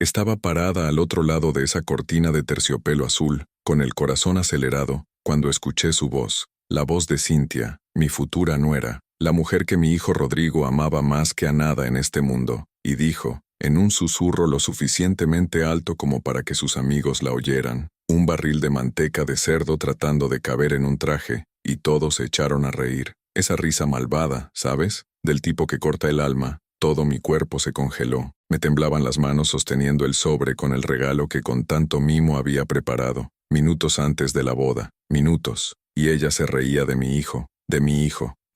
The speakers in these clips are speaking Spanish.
Estaba parada al otro lado de esa cortina de terciopelo azul, con el corazón acelerado, cuando escuché su voz, la voz de Cintia, mi futura nuera, la mujer que mi hijo Rodrigo amaba más que a nada en este mundo, y dijo, en un susurro lo suficientemente alto como para que sus amigos la oyeran, un barril de manteca de cerdo tratando de caber en un traje, y todos se echaron a reír. Esa risa malvada, ¿sabes? Del tipo que corta el alma. Todo mi cuerpo se congeló. Me temblaban las manos sosteniendo el sobre con el regalo que con tanto mimo había preparado, minutos antes de la boda, minutos, y ella se reía de mi hijo,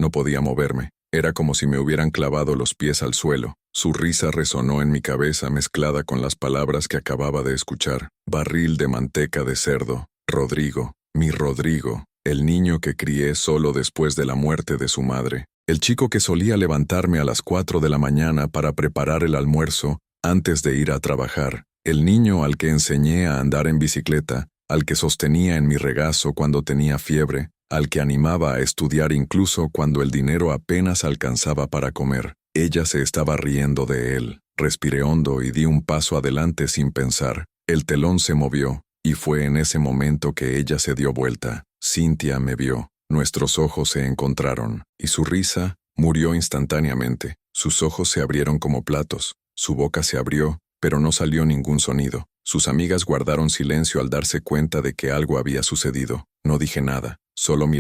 no podía moverme. Era como si me hubieran clavado los pies al suelo. Su risa resonó en mi cabeza mezclada con las palabras que acababa de escuchar. Barril de manteca de cerdo. Rodrigo, mi Rodrigo, el niño que crié solo después de la muerte de su madre. El chico que solía levantarme a las 4 de la mañana para preparar el almuerzo antes de ir a trabajar. El niño al que enseñé a andar en bicicleta, al que sostenía en mi regazo cuando tenía fiebre, al que animaba a estudiar incluso cuando el dinero apenas alcanzaba para comer. Ella se estaba riendo de él. Respiré hondo y di un paso adelante sin pensar. El telón se movió, y fue en ese momento que ella se dio vuelta. Cintia me vio. Nuestros ojos se encontraron, y su risa murió instantáneamente. Sus ojos se abrieron como platos, su boca se abrió, pero no salió ningún sonido. Sus amigas guardaron silencio al darse cuenta de que algo había sucedido. No dije nada, solo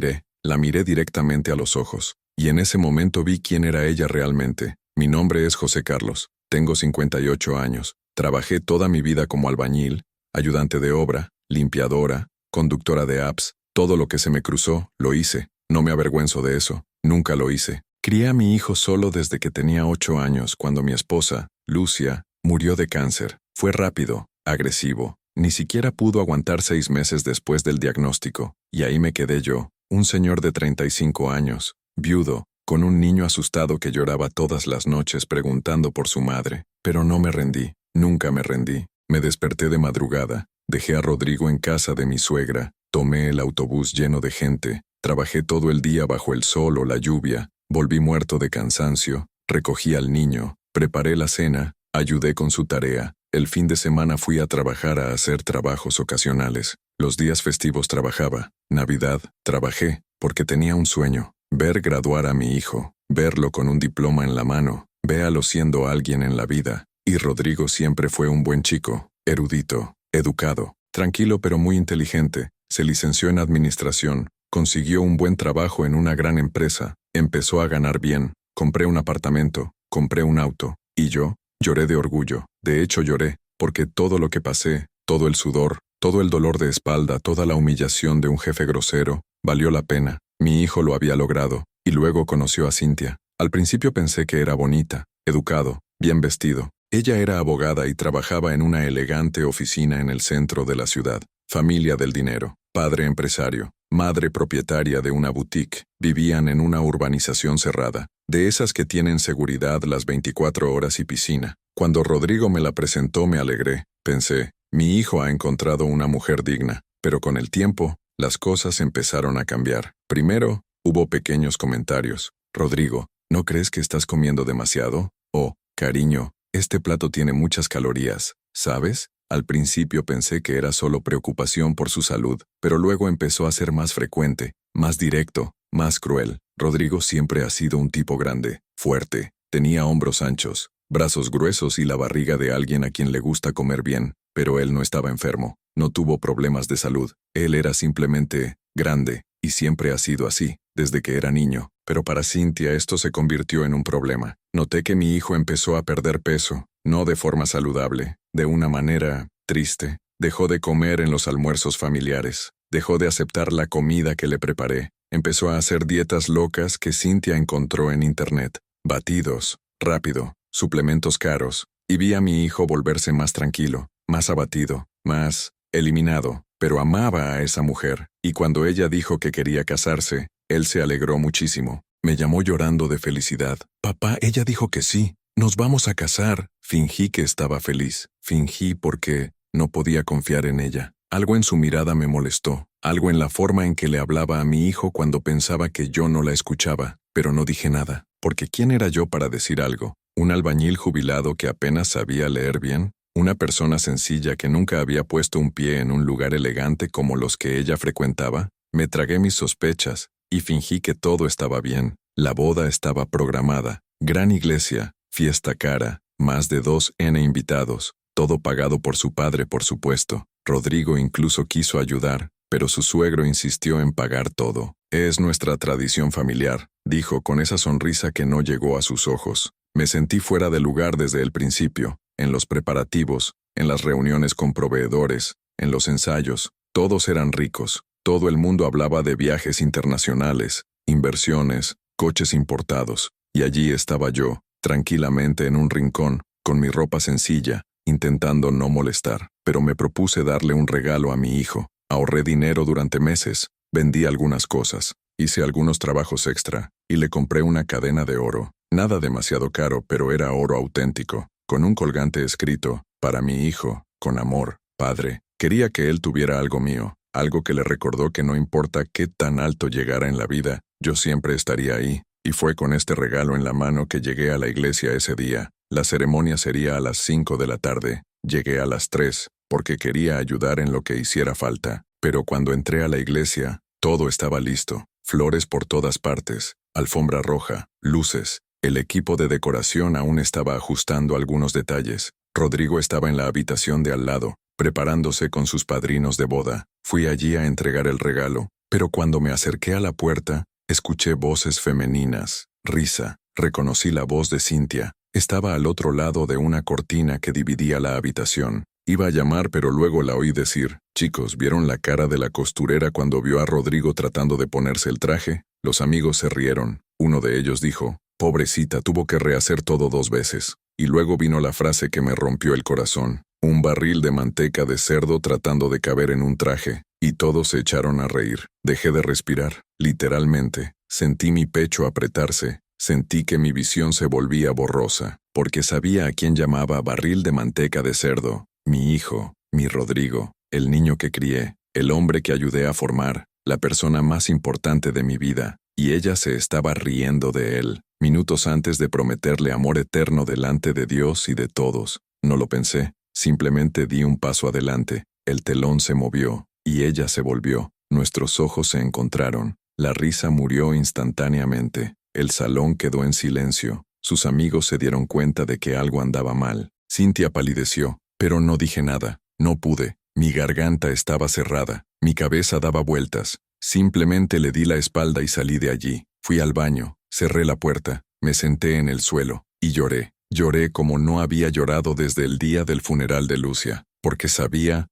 la miré directamente a los ojos, y en ese momento vi quién era ella realmente. Mi nombre es José Carlos, tengo 58 años, trabajé toda mi vida como albañil, ayudante de obra, limpiadora, conductora de apps. Todo lo que se me cruzó, lo hice. No me avergüenzo de eso. Nunca lo hice. Crié a mi hijo solo desde que tenía 8 años, cuando mi esposa, Lucia, murió de cáncer. Fue rápido, agresivo. Ni siquiera pudo aguantar 6 meses después del diagnóstico. Y ahí me quedé yo, un señor de 35 años, viudo, con un niño asustado que lloraba todas las noches preguntando por su madre. Pero no me rendí. Nunca me rendí. Me desperté de madrugada. Dejé a Rodrigo en casa de mi suegra. Tomé el autobús lleno de gente, trabajé todo el día bajo el sol o la lluvia, volví muerto de cansancio, recogí al niño, preparé la cena, ayudé con su tarea. El fin de semana fui a trabajar a hacer trabajos ocasionales. Los días festivos trabajaba. Navidad, trabajé, porque tenía un sueño, ver graduar a mi hijo, verlo con un diploma en la mano, véalo siendo alguien en la vida. Y Rodrigo siempre fue un buen chico, erudito, educado, tranquilo pero muy inteligente. Se licenció en administración, consiguió un buen trabajo en una gran empresa, empezó a ganar bien, compré un apartamento, compré un auto, y yo, lloré de orgullo. De hecho lloré, porque todo lo que pasé, todo el sudor, todo el dolor de espalda, toda la humillación de un jefe grosero, valió la pena. Mi hijo lo había logrado, y luego conoció a Cintia. Al principio pensé que era bonita, educado, bien vestido. Ella era abogada y trabajaba en una elegante oficina en el centro de la ciudad. Familia del dinero, padre empresario, madre propietaria de una boutique, vivían en una urbanización cerrada, de esas que tienen seguridad las 24 horas y piscina. Cuando Rodrigo me la presentó me alegré, pensé, mi hijo ha encontrado una mujer digna, pero con el tiempo, las cosas empezaron a cambiar. Primero, hubo pequeños comentarios. Rodrigo, ¿no crees que estás comiendo demasiado? O, cariño, este plato tiene muchas calorías, ¿sabes? Al principio pensé que era solo preocupación por su salud, pero luego empezó a ser más frecuente, más directo, más cruel. Rodrigo siempre ha sido un tipo grande, fuerte, tenía hombros anchos, brazos gruesos y la barriga de alguien a quien le gusta comer bien, pero él no estaba enfermo, no tuvo problemas de salud, él era simplemente grande, y siempre ha sido así, desde que era niño. Pero para Cintia esto se convirtió en un problema. Noté que mi hijo empezó a perder peso, no de forma saludable, de una manera triste. Dejó de comer en los almuerzos familiares, dejó de aceptar la comida que le preparé, empezó a hacer dietas locas que Cintia encontró en internet, batidos, rápido, suplementos caros, y vi a mi hijo volverse más tranquilo, más abatido, más eliminado, pero amaba a esa mujer, y cuando ella dijo que quería casarse, él se alegró muchísimo. Me llamó llorando de felicidad. Papá, ella dijo que sí. Nos vamos a casar. Fingí que estaba feliz. Fingí porque no podía confiar en ella. Algo en su mirada me molestó. Algo en la forma en que le hablaba a mi hijo cuando pensaba que yo no la escuchaba. Pero no dije nada. Porque ¿quién era yo para decir algo? ¿Un albañil jubilado que apenas sabía leer bien? una persona sencilla que nunca había puesto un pie en un lugar elegante como los que ella frecuentaba. Me tragué mis sospechas y fingí que todo estaba bien. La boda estaba programada, gran iglesia, fiesta cara, más de 2N invitados, todo pagado por su padre, por supuesto. Rodrigo incluso quiso ayudar, pero su suegro insistió en pagar todo. Es nuestra tradición familiar, dijo con esa sonrisa que no llegó a sus ojos. Me sentí fuera de lugar desde el principio, en los preparativos, en las reuniones con proveedores, en los ensayos. Todos eran ricos. Todo el mundo hablaba de viajes internacionales, inversiones, coches importados. Y allí estaba yo, tranquilamente en un rincón, con mi ropa sencilla, intentando no molestar. Pero me propuse darle un regalo a mi hijo. Ahorré dinero durante meses, vendí algunas cosas, hice algunos trabajos extra, y le compré una cadena de oro. Nada demasiado caro, pero era oro auténtico, con un colgante escrito, para mi hijo, con amor, padre. Quería que él tuviera algo mío, algo que le recordó que no importa qué tan alto llegara en la vida, yo siempre estaría ahí. Y fue con este regalo en la mano que llegué a la iglesia ese día. La ceremonia sería a las 5 de la tarde. Llegué a las 3, porque quería ayudar en lo que hiciera falta. Pero cuando entré a la iglesia, todo estaba listo. Flores por todas partes, alfombra roja, luces. El equipo de decoración aún estaba ajustando algunos detalles. Rodrigo estaba en la habitación de al lado, preparándose con sus padrinos de boda. Fui allí a entregar el regalo, pero cuando me acerqué a la puerta, escuché voces femeninas, risa. Reconocí la voz de Cintia. Estaba al otro lado de una cortina que dividía la habitación. Iba a llamar, pero luego la oí decir, «Chicos, ¿vieron la cara de la costurera cuando vio a Rodrigo tratando de ponerse el traje?» Los amigos se rieron. Uno de ellos dijo, «Pobrecita, tuvo que rehacer todo 2 veces». Y luego vino la frase que me rompió el corazón. Un barril de manteca de cerdo tratando de caber en un traje. Y todos se echaron a reír. Dejé de respirar, literalmente. Sentí mi pecho apretarse. Sentí que mi visión se volvía borrosa, porque sabía a quién llamaba barril de manteca de cerdo. Mi hijo, mi Rodrigo, el niño que crié, el hombre que ayudé a formar, la persona más importante de mi vida, y ella se estaba riendo de él, minutos antes de prometerle amor eterno delante de Dios y de todos. No lo pensé, simplemente di un paso adelante, el telón se movió, y ella se volvió, nuestros ojos se encontraron, la risa murió instantáneamente, el salón quedó en silencio, sus amigos se dieron cuenta de que algo andaba mal. Cintia palideció. Pero no dije nada, no pude, mi garganta estaba cerrada, mi cabeza daba vueltas, simplemente le di la espalda y salí de allí. Fui al baño, cerré la puerta, me senté en el suelo, y lloré. Lloré como no había llorado desde el día del funeral de Lucia, porque sabía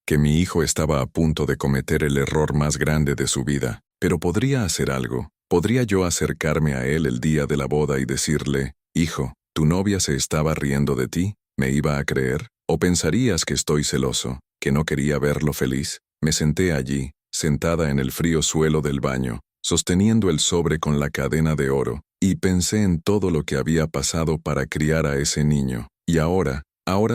que mi hijo estaba a punto de cometer el error más grande de su vida. Pero podría hacer algo, podría yo acercarme a él el día de la boda y decirle, «Hijo, ¿tu novia se estaba riendo de ti?» ¿Me iba a creer? ¿O pensarías que estoy celoso, que no quería verlo feliz? Me senté allí, sentada en el frío suelo del baño, sosteniendo el sobre con la cadena de oro, y pensé en todo lo que había pasado para criar a ese niño. Y ahora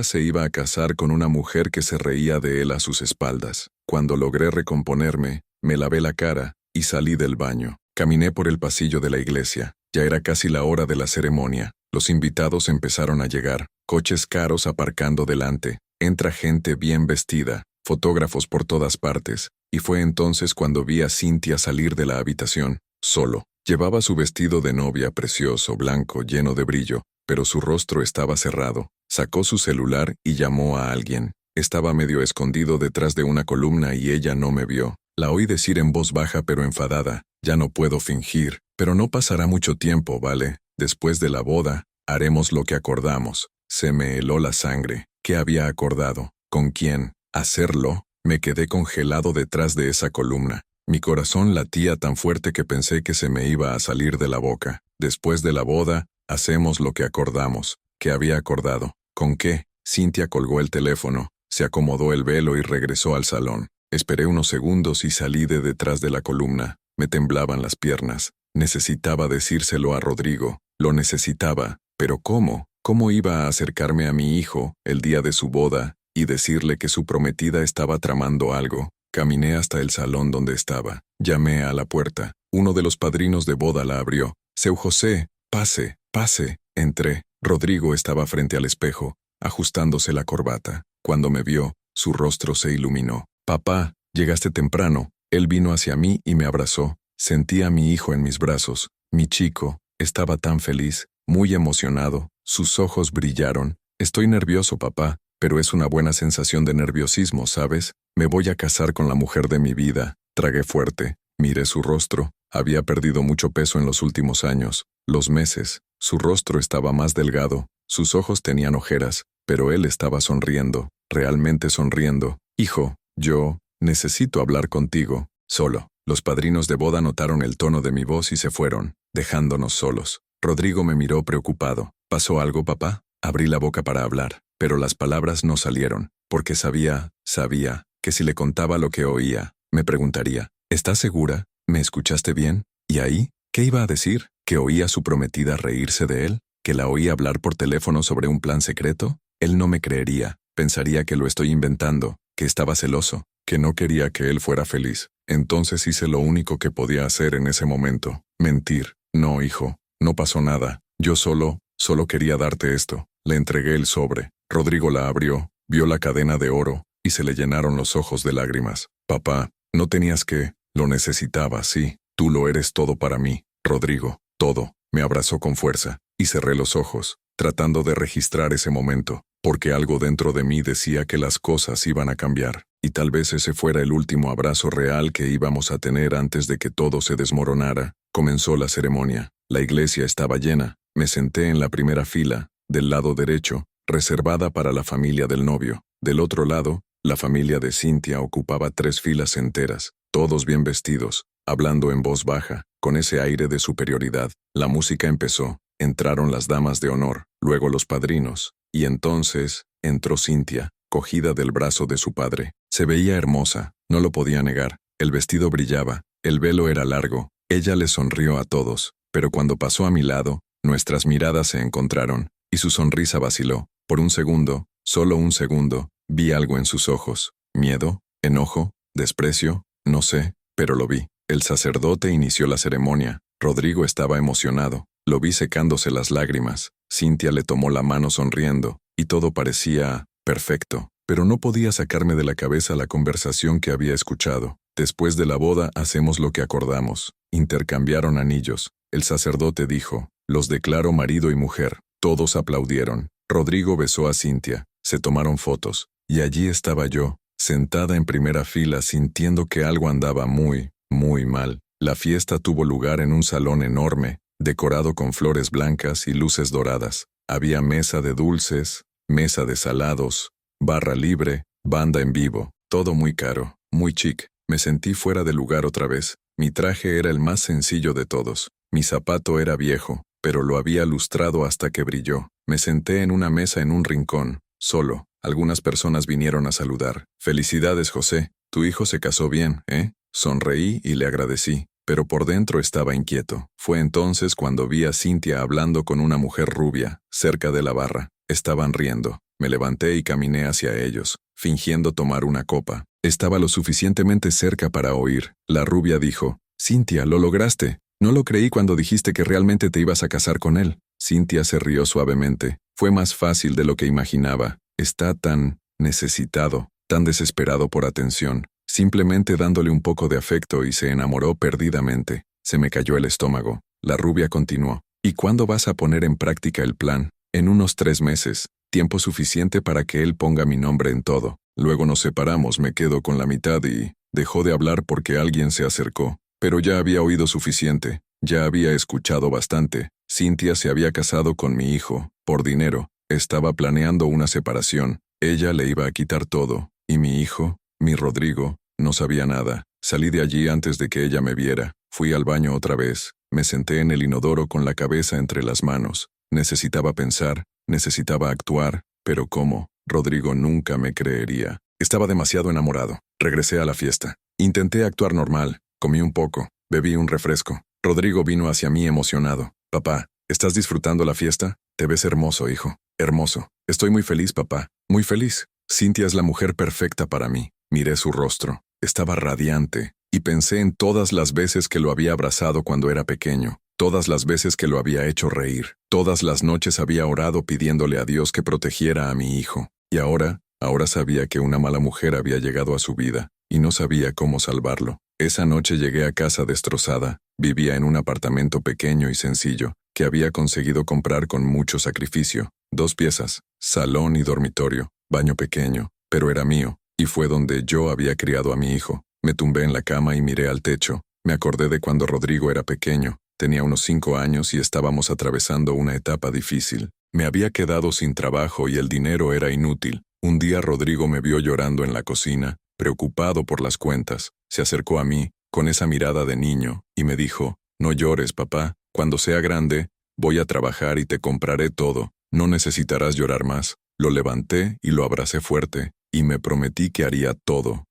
se iba a casar con una mujer que se reía de él a sus espaldas. Cuando logré recomponerme, me lavé la cara y salí del baño. Caminé por el pasillo de la iglesia. Ya era casi la hora de la ceremonia. Los invitados empezaron a llegar, coches caros aparcando delante, entra gente bien vestida, fotógrafos por todas partes, y fue entonces cuando vi a Cintia salir de la habitación, solo. Llevaba su vestido de novia precioso, blanco, lleno de brillo, pero su rostro estaba cerrado. Sacó su celular y llamó a alguien. Estaba medio escondido detrás de una columna y ella no me vio. La oí decir en voz baja pero enfadada, «Ya no puedo fingir, pero no pasará mucho tiempo, ¿vale? Después de la boda, haremos lo que acordamos». Se me heló la sangre. ¿Qué había acordado? ¿Con quién? ¿Hacerlo? Me quedé congelado detrás de esa columna. Mi corazón latía tan fuerte que pensé que se me iba a salir de la boca. Después de la boda, hacemos lo que acordamos. ¿Qué había acordado? ¿Con qué? Cintia colgó el teléfono, se acomodó el velo y regresó al salón. Esperé unos segundos y salí de detrás de la columna. Me temblaban las piernas. Necesitaba decírselo a Rodrigo. Lo necesitaba. ¿Pero cómo? ¿Cómo iba a acercarme a mi hijo, el día de su boda, y decirle que su prometida estaba tramando algo? Caminé hasta el salón donde estaba. Llamé a la puerta. Uno de los padrinos de boda la abrió. «Seu José, pase, pase». Entré. Rodrigo estaba frente al espejo. ajustándose la corbata. Cuando me vio, su rostro se iluminó. Papá, llegaste temprano. Él vino hacia mí y me abrazó. Sentí a mi hijo en mis brazos. Mi chico estaba tan feliz, muy emocionado. Sus ojos brillaron. Estoy nervioso, papá, pero es una buena sensación de nerviosismo, ¿sabes? Me voy a casar con la mujer de mi vida. Tragué fuerte. Miré su rostro. Había perdido mucho peso en los últimos años. Los meses. Su rostro estaba más delgado. Sus ojos tenían ojeras, pero él estaba sonriendo, realmente sonriendo. Hijo, yo necesito hablar contigo, solo. Los padrinos de boda notaron el tono de mi voz y se fueron, dejándonos solos. Rodrigo me miró preocupado. ¿Pasó algo, papá? Abrí la boca para hablar, pero las palabras no salieron, porque sabía que si le contaba lo que oía, me preguntaría, ¿estás segura? ¿Me escuchaste bien? ¿Y ahí? ¿Qué iba a decir? ¿Que oía a su prometida reírse de él? ¿Que la oía hablar por teléfono sobre un plan secreto? Él no me creería, pensaría que lo estoy inventando, que estaba celoso, que no quería que él fuera feliz. Entonces hice lo único que podía hacer en ese momento, mentir. No, hijo, no pasó nada. Yo solo quería darte esto. Le entregué el sobre. Rodrigo la abrió, vio la cadena de oro, y se le llenaron los ojos de lágrimas. Papá, no tenías que, lo necesitaba, sí, tú lo eres todo para mí, Rodrigo, todo. Me abrazó con fuerza, y cerré los ojos, tratando de registrar ese momento, porque algo dentro de mí decía que las cosas iban a cambiar, y tal vez ese fuera el último abrazo real que íbamos a tener antes de que todo se desmoronara. Comenzó la ceremonia. La iglesia estaba llena. Me senté en la primera fila, del lado derecho, reservada para la familia del novio. Del otro lado, la familia de Cynthia ocupaba 3 filas enteras, todos bien vestidos, hablando en voz baja, con ese aire de superioridad. La música empezó, entraron las damas de honor, luego los padrinos, y entonces entró Cynthia, cogida del brazo de su padre. Se veía hermosa, no lo podía negar. El vestido brillaba, el velo era largo. Ella le sonrió a todos, pero cuando pasó a mi lado, nuestras miradas se encontraron, y su sonrisa vaciló. Por un segundo, solo un segundo, vi algo en sus ojos. Miedo, enojo, desprecio, no sé, pero lo vi. El sacerdote inició la ceremonia. Rodrigo estaba emocionado. Lo vi secándose las lágrimas. Cynthia le tomó la mano sonriendo, y todo parecía perfecto, pero no podía sacarme de la cabeza la conversación que había escuchado. Después de la boda hacemos lo que acordamos. Intercambiaron anillos. El sacerdote dijo, los declaro marido y mujer. Todos aplaudieron. Rodrigo besó a Cynthia. Se tomaron fotos. Y allí estaba yo, sentada en primera fila sintiendo que algo andaba muy mal. La fiesta tuvo lugar en un salón enorme, decorado con flores blancas y luces doradas. Había mesa de dulces, mesa de salados, barra libre, banda en vivo. Todo muy caro, muy chic. Me sentí fuera de lugar otra vez. Mi traje era el más sencillo de todos. Mi zapato era viejo, pero lo había lustrado hasta que brilló. Me senté en una mesa en un rincón, solo. Algunas personas vinieron a saludar. «Felicidades, José. Tu hijo se casó bien, ¿eh?» Sonreí y le agradecí, pero por dentro estaba inquieto. Fue entonces cuando vi a Cynthia hablando con una mujer rubia, cerca de la barra. Estaban riendo. Me levanté y caminé hacia ellos, fingiendo tomar una copa. Estaba lo suficientemente cerca para oír. La rubia dijo, «Cynthia, lo lograste. No lo creí cuando dijiste que realmente te ibas a casar con él». Cynthia se rió suavemente. Fue más fácil de lo que imaginaba. Está tan necesitado, tan desesperado por atención. Simplemente dándole un poco de afecto y se enamoró perdidamente. Se me cayó el estómago. La rubia continuó. «¿Y cuándo vas a poner en práctica el plan?» «En unos 3 meses. Tiempo suficiente para que él ponga mi nombre en todo. Luego nos separamos, me quedo con la mitad y...» Dejó de hablar porque alguien se acercó. Pero ya había oído suficiente. Ya había escuchado bastante. Cynthia se había casado con mi hijo, por dinero. Estaba planeando una separación. Ella le iba a quitar todo. Y mi hijo, mi Rodrigo, no sabía nada. Salí de allí antes de que ella me viera. Fui al baño otra vez. Me senté en el inodoro con la cabeza entre las manos. Necesitaba pensar, necesitaba actuar, pero ¿cómo? Rodrigo nunca me creería. Estaba demasiado enamorado. Regresé a la fiesta. Intenté actuar normal. Comí un poco. Bebí un refresco. Rodrigo vino hacia mí emocionado. «Papá, ¿estás disfrutando la fiesta? Te ves hermoso, hijo. Hermoso. Estoy muy feliz, papá. Muy feliz. Cynthia es la mujer perfecta para mí». Miré su rostro. Estaba radiante. Y pensé en todas las veces que lo había abrazado cuando era pequeño. todas las veces que lo había hecho reír, todas las noches había orado pidiéndole a Dios que protegiera a mi hijo. Y ahora sabía que una mala mujer había llegado a su vida, y no sabía cómo salvarlo. Esa noche llegué a casa destrozada. Vivía en un apartamento pequeño y sencillo, que había conseguido comprar con mucho sacrificio. 2 piezas, salón y dormitorio, baño pequeño, pero era mío, y fue donde yo había criado a mi hijo. Me tumbé en la cama y miré al techo. Me acordé de cuando Rodrigo era pequeño. Tenía unos 5 años y estábamos atravesando una etapa difícil. Me había quedado sin trabajo y el dinero era inútil. Un día Rodrigo me vio llorando en la cocina, preocupado por las cuentas. Se acercó a mí, con esa mirada de niño, y me dijo, «No llores, papá. Cuando sea grande, voy a trabajar y te compraré todo. No necesitarás llorar más». Lo levanté y lo abracé fuerte, y me prometí que haría todo,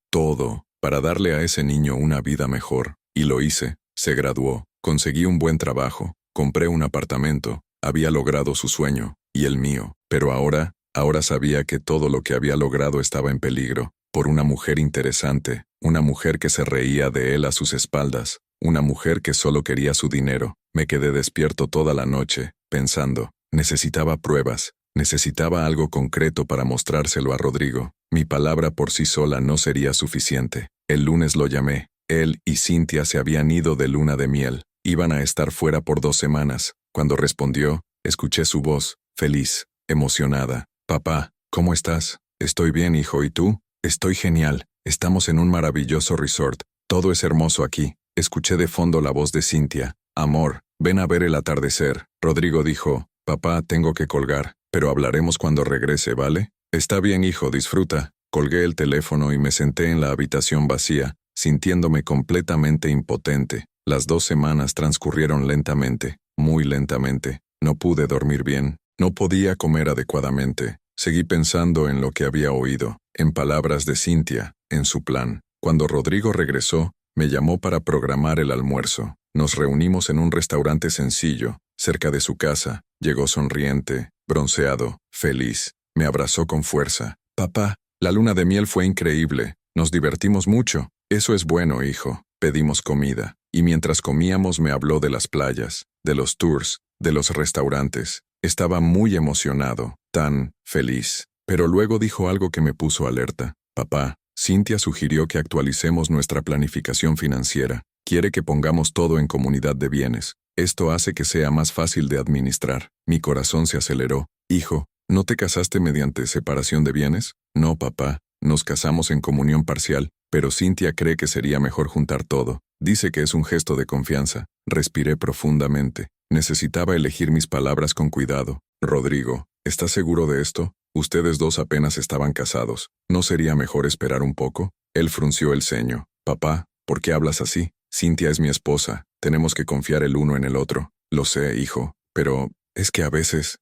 para darle a ese niño una vida mejor. Y lo hice. Se graduó, conseguí un buen trabajo, compré un apartamento, había logrado su sueño, y el mío. Pero ahora sabía que todo lo que había logrado estaba en peligro, por una mujer interesante, una mujer que se reía de él a sus espaldas, una mujer que solo quería su dinero. Me quedé despierto toda la noche, pensando, necesitaba pruebas, necesitaba algo concreto para mostrárselo a Rodrigo. Mi palabra por sí sola no sería suficiente. El lunes lo llamé. Él y Cynthia se habían ido de luna de miel. Iban a estar fuera por 2 semanas. Cuando respondió, escuché su voz, feliz, emocionada. «Papá, ¿cómo estás?» «Estoy bien, hijo, ¿y tú?» «Estoy genial. Estamos en un maravilloso resort. Todo es hermoso aquí». Escuché de fondo la voz de Cynthia. «Amor, ven a ver el atardecer». Rodrigo dijo, «Papá, tengo que colgar, pero hablaremos cuando regrese, ¿vale?» «Está bien, hijo, disfruta». Colgué el teléfono y me senté en la habitación vacía, sintiéndome completamente impotente. Las 2 semanas transcurrieron lentamente, muy lentamente. No pude dormir bien, no podía comer adecuadamente. Seguí pensando en lo que había oído, en palabras de Cynthia, en su plan. Cuando Rodrigo regresó, me llamó para programar el almuerzo. Nos reunimos en un restaurante sencillo, cerca de su casa. Llegó sonriente, bronceado, feliz. Me abrazó con fuerza. «Papá, la luna de miel fue increíble. Nos divertimos mucho». «Eso es bueno, hijo». Pedimos comida, y mientras comíamos me habló de las playas, de los tours, de los restaurantes. Estaba muy emocionado, tan feliz. Pero luego dijo algo que me puso alerta. «Papá, Cynthia sugirió que actualicemos nuestra planificación financiera. Quiere que pongamos todo en comunidad de bienes. Esto hace que sea más fácil de administrar». Mi corazón se aceleró. «Hijo, ¿no te casaste mediante separación de bienes?» «No, papá. Nos casamos en comunión parcial, pero Cynthia cree que sería mejor juntar todo. Dice que es un gesto de confianza». Respiré profundamente. Necesitaba elegir mis palabras con cuidado. «Rodrigo, ¿estás seguro de esto? Ustedes 2 apenas estaban casados. ¿No sería mejor esperar un poco?» Él frunció el ceño. «Papá, ¿por qué hablas así? Cynthia es mi esposa. Tenemos que confiar el uno en el otro». «Lo sé, hijo, pero es que a veces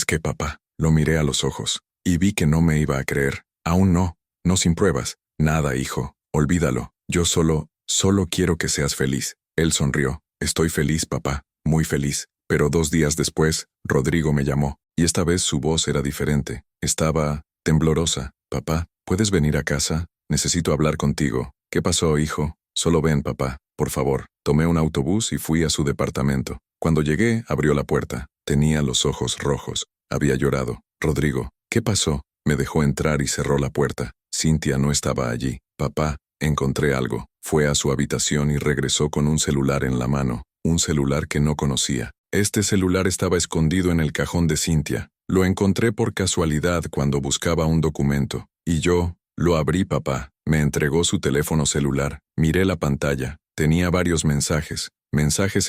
¿qué, papá?» Lo miré a los ojos, y vi que no me iba a creer. «Aún no sin pruebas». «Nada, hijo, olvídalo. Yo solo quiero que seas feliz». Él sonrió. «Estoy feliz, papá, muy feliz». Pero 2 días después, Rodrigo me llamó, y esta vez su voz era diferente. Estaba temblorosa. «Papá, ¿puedes venir a casa? Necesito hablar contigo». «¿Qué pasó, hijo?» «Solo ven, papá, por favor». Tomé un autobús y fui a su departamento. Cuando llegué, abrió la puerta. Tenía los ojos rojos. Había llorado. «Rodrigo, ¿qué pasó?» Me dejó entrar y cerró la puerta. Cynthia no estaba allí. «Papá, encontré algo». Fue a su habitación y regresó con un celular en la mano, un celular que no conocía. Este celular estaba escondido en el cajón de Cynthia. Lo encontré por casualidad cuando buscaba un documento. Y yo lo abrí, papá. Me entregó su teléfono celular. Miré la pantalla. Tenía varios mensajes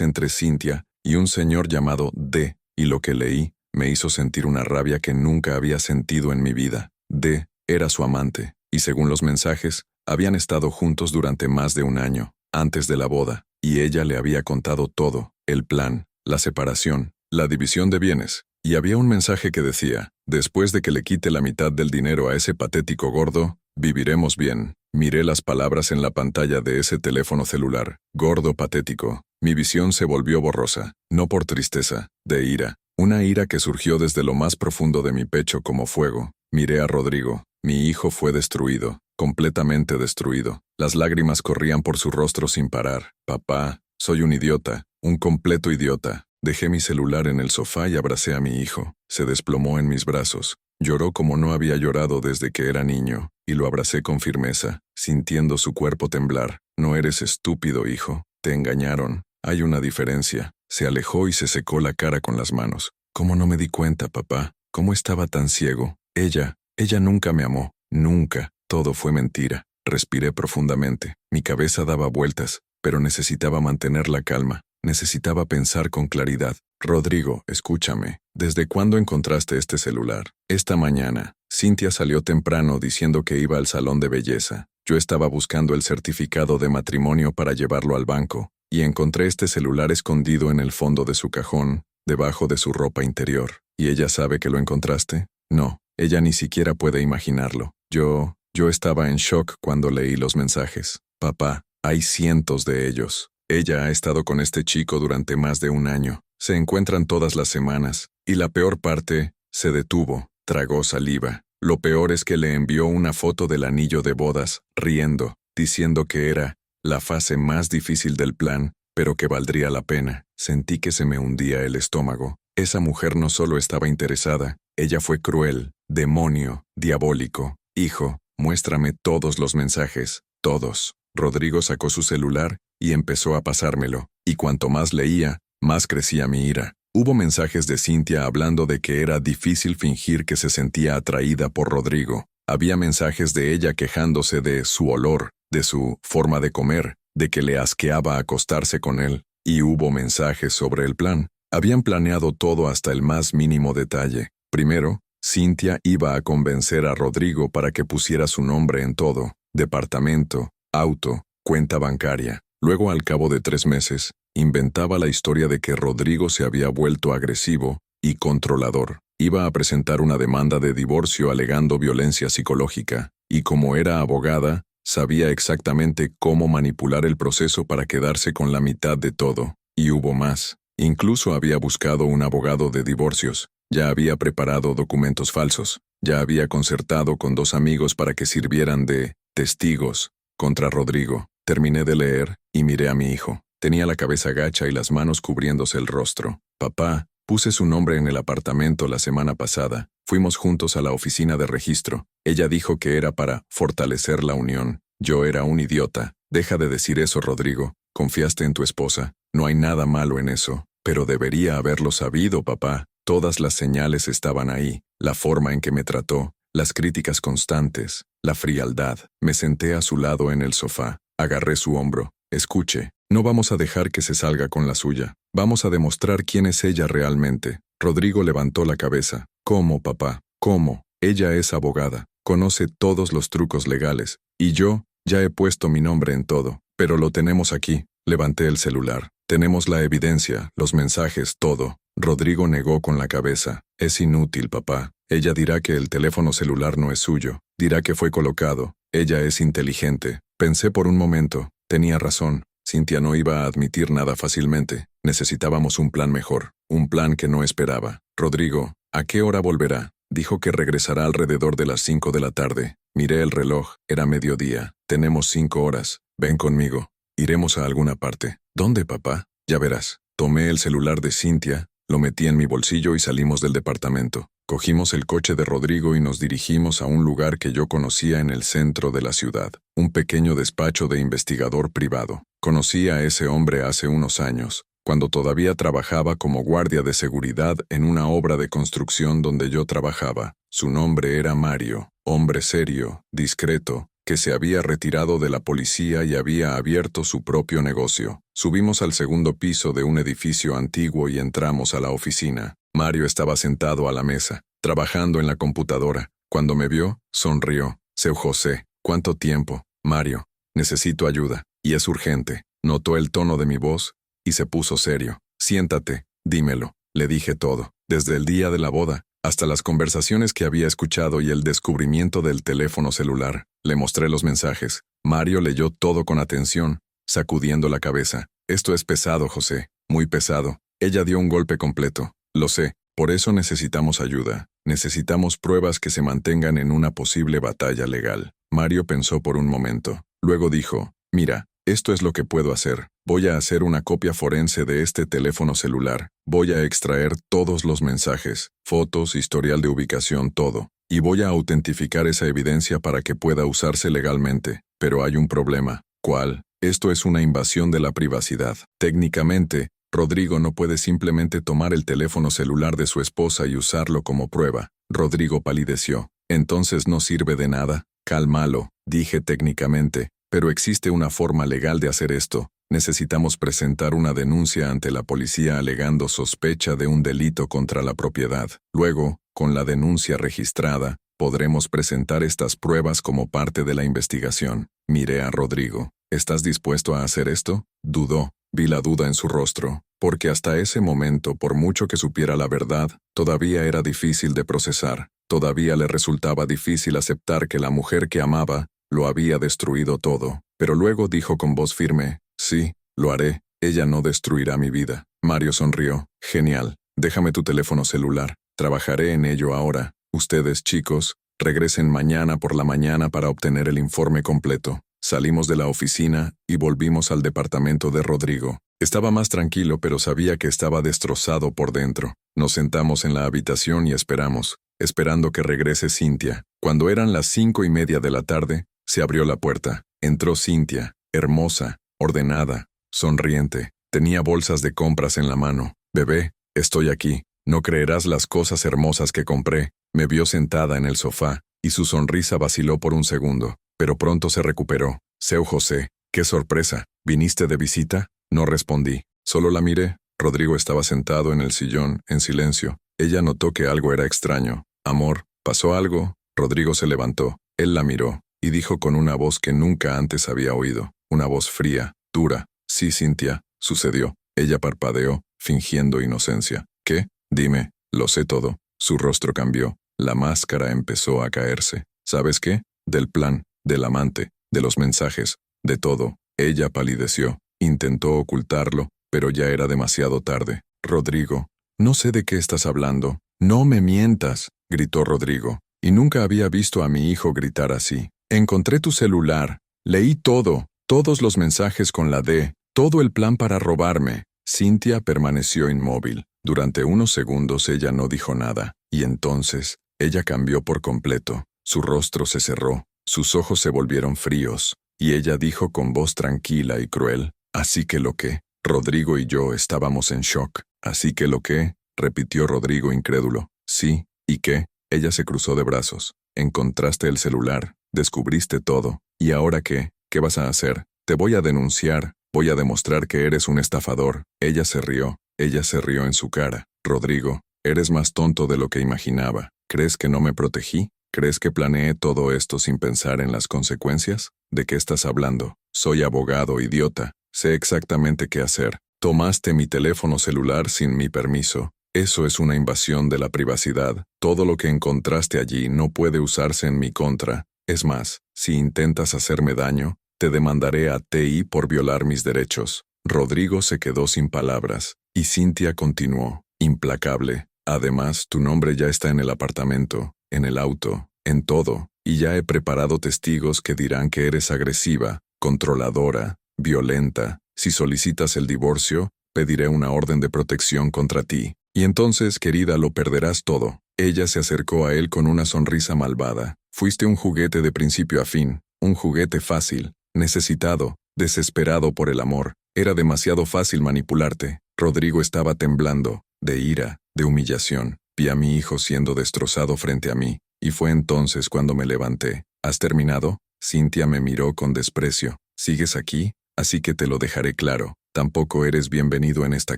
entre Cynthia y un señor llamado D, y lo que leí me hizo sentir una rabia que nunca había sentido en mi vida. D era su amante, y según los mensajes, habían estado juntos durante más de 1 año, antes de la boda, y ella le había contado todo, el plan, la separación, la división de bienes, y había un mensaje que decía, «Después de que le quite la mitad del dinero a ese patético gordo, viviremos bien». Miré las palabras en la pantalla de ese teléfono celular, «gordo patético». Mi visión se volvió borrosa, no por tristeza, de ira, una ira que surgió desde lo más profundo de mi pecho como fuego. Miré a Rodrigo. Mi hijo fue destruido, completamente destruido. Las lágrimas corrían por su rostro sin parar. «Papá, soy un idiota. un completo idiota. Dejé mi celular en el sofá y abracé a mi hijo. Se desplomó en mis brazos. Lloró como no había llorado desde que era niño, y lo abracé con firmeza, sintiendo su cuerpo temblar. No eres estúpido, hijo. Te engañaron. Hay una diferencia. Se alejó y se secó la cara con las manos. ¿Cómo no me di cuenta, papá? ¿Cómo estaba tan ciego? Ella nunca me amó. Nunca. Todo fue mentira. Respiré profundamente. Mi cabeza daba vueltas, pero necesitaba mantener la calma. Necesitaba pensar con claridad. Rodrigo, escúchame. ¿Desde cuándo encontraste este celular? Esta mañana. Cintia salió temprano diciendo que iba al salón de belleza. Yo estaba buscando el certificado de matrimonio para llevarlo al banco, y encontré este celular escondido en el fondo de su cajón, debajo de su ropa interior. ¿Y ella sabe que lo encontraste? No, ella ni siquiera puede imaginarlo. Yo estaba en shock cuando leí los mensajes. Papá, hay cientos de ellos. Ella ha estado con este chico durante más de un año. Se encuentran todas las semanas. Y la peor parte, se detuvo, tragó saliva. Lo peor es que le envió una foto del anillo de bodas, riendo, diciendo que era la fase más difícil del plan, pero que valdría la pena. Sentí que se me hundía el estómago. Esa mujer no solo estaba interesada, ella fue cruel, demonio, diabólico. Hijo, muéstrame todos los mensajes, todos. Rodrigo sacó su celular y empezó a pasármelo, y cuanto más leía, más crecía mi ira. Hubo mensajes de Cintia hablando de que era difícil fingir que se sentía atraída por Rodrigo. Había mensajes de ella quejándose de su olor, de su forma de comer, de que le asqueaba acostarse con él. Y hubo mensajes sobre el plan. Habían planeado todo hasta el más mínimo detalle. Primero, Cintia iba a convencer a Rodrigo para que pusiera su nombre en todo: departamento, auto, cuenta bancaria. Luego, al cabo de 3 meses, inventaba la historia de que Rodrigo se había vuelto agresivo y controlador. Iba a presentar una demanda de divorcio alegando violencia psicológica, y como era abogada, sabía exactamente cómo manipular el proceso para quedarse con la mitad de todo. Y hubo más. Incluso había buscado un abogado de divorcios. Ya había preparado documentos falsos. Ya había concertado con 2 amigos para que sirvieran de testigos contra Rodrigo. Terminé de leer y miré a mi hijo. Tenía la cabeza gacha y las manos cubriéndose el rostro. Papá, puse su nombre en el apartamento la semana pasada. Fuimos juntos a la oficina de registro. Ella dijo que era para fortalecer la unión. Yo era un idiota. Deja de decir eso, Rodrigo. Confiaste en tu esposa. No hay nada malo en eso. Pero debería haberlo sabido, papá. Todas las señales estaban ahí. La forma en que me trató, las críticas constantes, la frialdad. Me senté a su lado en el sofá. Agarré su hombro. Escuche, no vamos a dejar que se salga con la suya. Vamos a demostrar quién es ella realmente. Rodrigo levantó la cabeza. ¿Cómo, papá? ¿Cómo? Ella es abogada. Conoce todos los trucos legales. Y yo, ya he puesto mi nombre en todo. Pero lo tenemos aquí. Levanté el celular. Tenemos la evidencia, los mensajes, todo. Rodrigo negó con la cabeza. Es inútil, papá. Ella dirá que el teléfono celular no es suyo. Dirá que fue colocado. Ella es inteligente. Pensé por un momento. Tenía razón. Cintia no iba a admitir nada fácilmente. Necesitábamos un plan mejor. Un plan que no esperaba. Rodrigo, ¿a qué hora volverá? Dijo que regresará alrededor de las 5 de la tarde. Miré el reloj. Era mediodía. Tenemos 5 horas. Ven conmigo. Iremos a alguna parte. ¿Dónde, papá? Ya verás. Tomé el celular de Cintia, lo metí en mi bolsillo y salimos del departamento. Cogimos el coche de Rodrigo y nos dirigimos a un lugar que yo conocía en el centro de la ciudad. Un pequeño despacho de investigador privado. Conocí a ese hombre hace unos años, cuando todavía trabajaba como guardia de seguridad en una obra de construcción donde yo trabajaba. Su nombre era Mario, hombre serio, discreto, que se había retirado de la policía y había abierto su propio negocio. Subimos al segundo piso de un edificio antiguo y entramos a la oficina. Mario estaba sentado a la mesa, trabajando en la computadora. Cuando me vio, sonrió. Seu José, ¿cuánto tiempo? Mario, necesito ayuda, y es urgente. Notó el tono de mi voz y se puso serio. Siéntate, dímelo. Le dije todo, desde el día de la boda, hasta las conversaciones que había escuchado y el descubrimiento del teléfono celular. Le mostré los mensajes. Mario leyó todo con atención, sacudiendo la cabeza. Esto es pesado, José, muy pesado. Ella dio un golpe completo. Lo sé, por eso necesitamos ayuda. Necesitamos pruebas que se mantengan en una posible batalla legal. Mario pensó por un momento. Luego dijo, mira, esto es lo que puedo hacer. Voy a hacer una copia forense de este teléfono celular. Voy a extraer todos los mensajes, fotos, historial de ubicación, todo. Y voy a autentificar esa evidencia para que pueda usarse legalmente. Pero hay un problema. ¿Cuál? Esto es una invasión de la privacidad. Técnicamente, Rodrigo no puede simplemente tomar el teléfono celular de su esposa y usarlo como prueba. Rodrigo palideció. Entonces no sirve de nada. Cálmalo, dije técnicamente, pero existe una forma legal de hacer esto. Necesitamos presentar una denuncia ante la policía alegando sospecha de un delito contra la propiedad. Luego, con la denuncia registrada, podremos presentar estas pruebas como parte de la investigación. Miré a Rodrigo. ¿Estás dispuesto a hacer esto? Dudó. Vi la duda en su rostro, porque hasta ese momento, por mucho que supiera la verdad, todavía era difícil de procesar. Todavía le resultaba difícil aceptar que la mujer que amaba lo había destruido todo. Pero luego dijo con voz firme, sí, lo haré. Ella no destruirá mi vida. Mario sonrió. Genial. Déjame tu teléfono celular. Trabajaré en ello ahora. Ustedes, chicos, regresen mañana por la mañana para obtener el informe completo. Salimos de la oficina y volvimos al departamento de Rodrigo. Estaba más tranquilo, pero sabía que estaba destrozado por dentro. Nos sentamos en la habitación y esperamos, esperando que regrese Cynthia. Cuando eran las 5:30 de la tarde, se abrió la puerta. Entró Cynthia, hermosa, ordenada, sonriente. Tenía bolsas de compras en la mano. Bebé, estoy aquí. No creerás las cosas hermosas que compré. Me vio sentada en el sofá, y su sonrisa vaciló por un segundo, pero pronto se recuperó. Seu José, qué sorpresa. ¿Viniste de visita? No respondí. Solo la miré. Rodrigo estaba sentado en el sillón, en silencio. Ella notó que algo era extraño. Amor, ¿pasó algo? Rodrigo se levantó. Él la miró, y dijo con una voz que nunca antes había oído. Una voz fría, dura. Sí, Cynthia, sucedió. Ella parpadeó, fingiendo inocencia. ¿Qué? Dime, lo sé todo. Su rostro cambió. La máscara empezó a caerse. ¿Sabes qué? Del plan, del amante, de los mensajes, de todo. Ella palideció. Intentó ocultarlo, pero ya era demasiado tarde. Rodrigo, no sé de qué estás hablando. No me mientas, gritó Rodrigo. Y nunca había visto a mi hijo gritar así. Encontré tu celular. Leí todo, todos los mensajes con la D, todo el plan para robarme. Cynthia permaneció inmóvil. Durante unos segundos ella no dijo nada, y entonces, ella cambió por completo. Su rostro se cerró, sus ojos se volvieron fríos, y ella dijo con voz tranquila y cruel, «Así que lo que». Rodrigo y yo estábamos en shock. «¿Así que lo que?», repitió Rodrigo incrédulo. «Sí, ¿y qué?». Ella se cruzó de brazos. «Encontraste el celular, descubriste todo. ¿Y ahora qué? ¿Qué vas a hacer? Te voy a denunciar, voy a demostrar que eres un estafador». Ella se rió en su cara. «Rodrigo, eres más tonto de lo que imaginaba. ¿Crees que no me protegí? ¿Crees que planeé todo esto sin pensar en las consecuencias? ¿De qué estás hablando? Soy abogado, idiota. Sé exactamente qué hacer. Tomaste mi teléfono celular sin mi permiso. Eso es una invasión de la privacidad. Todo lo que encontraste allí no puede usarse en mi contra. Es más, si intentas hacerme daño, te demandaré a TI por violar mis derechos». Rodrigo se quedó sin palabras, y Cynthia continuó, implacable. «Además, tu nombre ya está en el apartamento, en el auto, en todo, y ya he preparado testigos que dirán que eres agresiva, controladora, violenta. Si solicitas el divorcio, pediré una orden de protección contra ti. Y entonces, querida, lo perderás todo». Ella se acercó a él con una sonrisa malvada. «Fuiste un juguete de principio a fin, un juguete fácil, necesitado, desesperado por el amor. Era demasiado fácil manipularte». Rodrigo estaba temblando, de ira, de humillación. Vi a mi hijo siendo destrozado frente a mí, y fue entonces cuando me levanté. «¿Has terminado?». Cynthia me miró con desprecio. «¿Sigues aquí? Así que te lo dejaré claro. Tampoco eres bienvenido en esta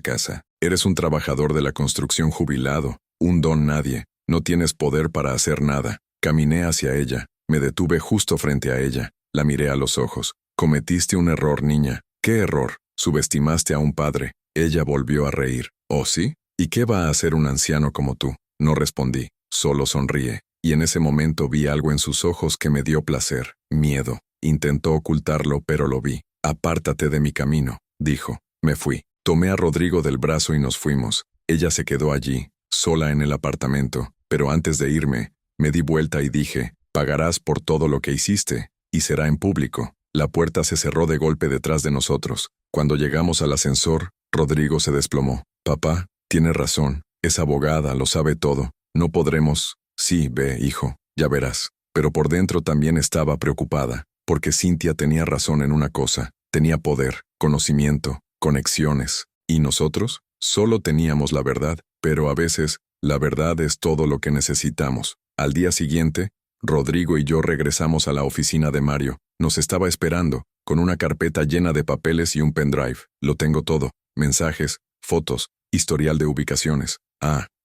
casa. Eres un trabajador de la construcción jubilado, un don nadie. No tienes poder para hacer nada». Caminé hacia ella. Me detuve justo frente a ella. La miré a los ojos. «Cometiste un error, niña». «¿Qué error?». «Subestimaste a un padre». Ella volvió a reír. «¿Oh, sí? ¿Y qué va a hacer un anciano como tú?». No respondí. Solo sonríe. Y en ese momento vi algo en sus ojos que me dio placer. Miedo. Intentó ocultarlo, pero lo vi. «Apártate de mi camino», dijo. Me fui. Tomé a Rodrigo del brazo y nos fuimos. Ella se quedó allí, sola en el apartamento. Pero antes de irme, me di vuelta y dije, «Pagarás por todo lo que hiciste, y será en público». La puerta se cerró de golpe detrás de nosotros. Cuando llegamos al ascensor, Rodrigo se desplomó. Papá, tiene razón. Es abogada, lo sabe todo. No podremos. Sí, ve, hijo, ya verás. Pero por dentro también estaba preocupada, porque Cynthia tenía razón en una cosa. Tenía poder, conocimiento, conexiones. ¿Y nosotros? Solo teníamos la verdad, pero a veces, la verdad es todo lo que necesitamos. Al día siguiente, Rodrigo y yo regresamos a la oficina de Mario. Nos estaba esperando, con una carpeta llena de papeles y un pendrive. Lo tengo todo. Mensajes, fotos, historial de ubicaciones.